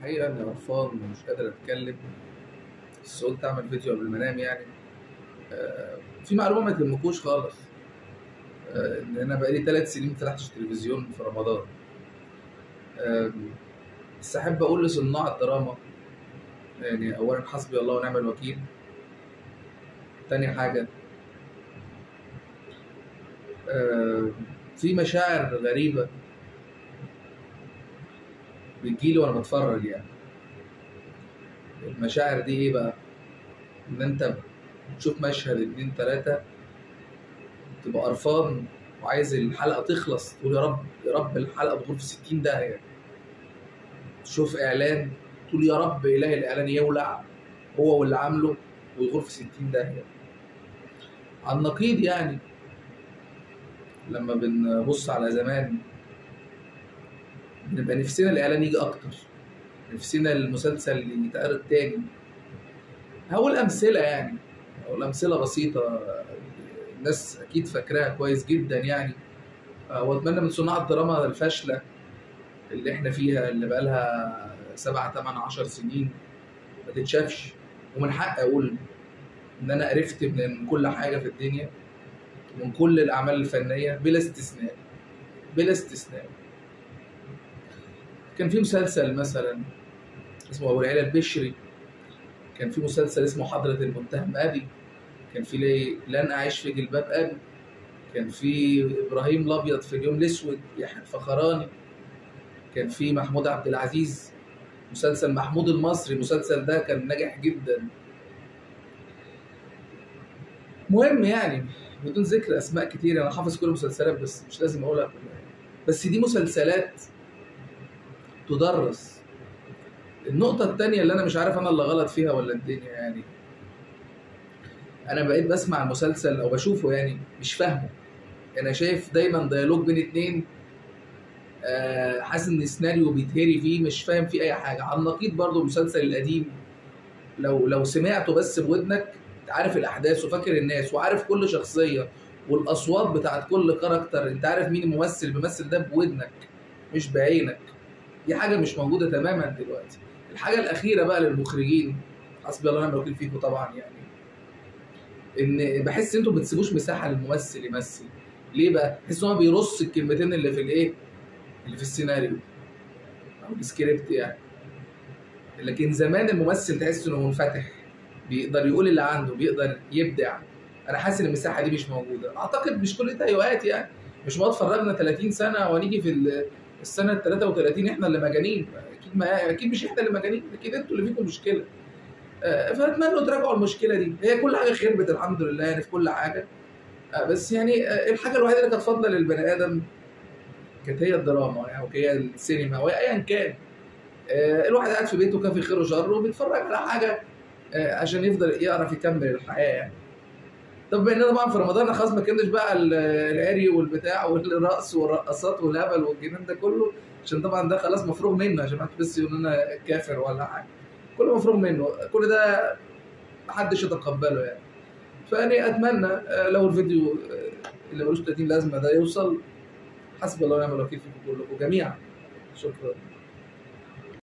الحقيقة إني قرفان ومش قادر أتكلم، بس قلت أعمل فيديو قبل ما أنام يعني. في معلومة ما تهمكوش خالص. إن أنا بقالي 3 سنين مفتحتش تلفزيون في رمضان. بس أحب أقول لصناع الدراما، يعني أولا حسبي الله ونعم الوكيل. تاني حاجة، في مشاعر غريبة بتجيلي وأنا بتفرج يعني. المشاعر دي إيه بقى؟ إن أنت تشوف مشهد 2 3 تبقى قرفان وعايز الحلقة تخلص، تقول يا رب يا رب الحلقة تدخل في 60 داهية. تشوف إعلان تقول يا رب إله الإعلان يولع هو واللي عامله ويدخل في 60 داهية. على النقيض يعني، لما بنبص على زمان بنبقى نفسنا الإعلان يجي أكتر، نفسنا المسلسل يتعرض تاني. هقول أمثلة يعني، هقول أمثلة بسيطة الناس أكيد فاكراها كويس جدا يعني. وأتمنى من صناع الدراما الفاشلة اللي إحنا فيها، اللي بقالها 7 8 10 سنين ما تتشافش، ومن حق أقول إن أنا قرفت من كل حاجة في الدنيا، من كل الأعمال الفنية بلا استثناء بلا استثناء. كان في مسلسل مثلا اسمه أبو العيلة البشري، كان في مسلسل اسمه حضرة المتهم أبي، كان في لن أعيش في جلباب أبي، كان في إبراهيم الأبيض في اليوم الأسود يحيى الفخراني، كان في محمود عبد العزيز مسلسل محمود المصري. المسلسل ده كان ناجح جدا. مهم يعني بدون ذكر اسماء كتير، انا حافظ كل المسلسلات بس مش لازم اقولها كلها، بس دي مسلسلات تدرس. النقطة التانية اللي انا مش عارف انا اللي غلط فيها ولا الدنيا يعني، انا بقيت بسمع المسلسل او بشوفه يعني مش فاهمه. انا شايف دايما ديالوج بين اتنين، حاسس ان السيناريو بيتهري فيه، مش فاهم فيه اي حاجة. على النقيض برضو المسلسل القديم، لو سمعته بس بودنك عارف الاحداث وفاكر الناس وعارف كل شخصيه والاصوات بتاعت كل كاركتر، انت عارف مين الممثل بيمثل ده بودنك مش بعينك. دي حاجه مش موجوده تماما دلوقتي. الحاجه الاخيره بقى للمخرجين، حسبي الله ونعم الوكيل فيكم طبعا يعني، ان بحس انتوا ما بتسيبوش مساحه للممثل يمثل. ليه بقى؟ بحس ان هو بيرص الكلمتين اللي في الايه، اللي في السيناريو او السكريبت يعني. لكن زمان الممثل تحس انه منفتح، بيقدر يقول اللي عنده، بيقدر يبدع. انا حاسس ان المساحه دي مش موجوده. اعتقد مش كل التهيؤات يعني، مش ما اتفرجنا 30 سنه ونيجي في السنه 33 احنا اللي مجانين. اكيد ما اكيد مش احنا اللي مجانين، اكيد انتوا اللي فيكم مشكله. فاتمنى تراجعوا المشكله دي. هي كل حاجه خربت الحمد لله يعني في كل حاجه، بس يعني الحاجه الوحيده اللي كانت فاضله للبني ادم كانت هي الدراما يعني، وهي السينما وايا كان. الواحد قاعد في بيته كافي خير وشر وبيتفرج على حاجه عشان يفضل يعرف يكمل الحياه يعني. طب بما اننا طبعا في رمضان خلاص ما كناش بقى العري والبتاع والرقص والرقصات والهبل والجنان ده كله، عشان طبعا ده خلاص مفروغ منه، عشان ما تحسش ان انا كافر ولا حاجه. كله مفروغ منه، كل ده محدش يتقبله يعني. فيعني اتمنى لو الفيديو اللي ملوش 30 لازمه ده يوصل. حسبي الله ونعم الوكيل فيكم كلكم جميعا. شكرا.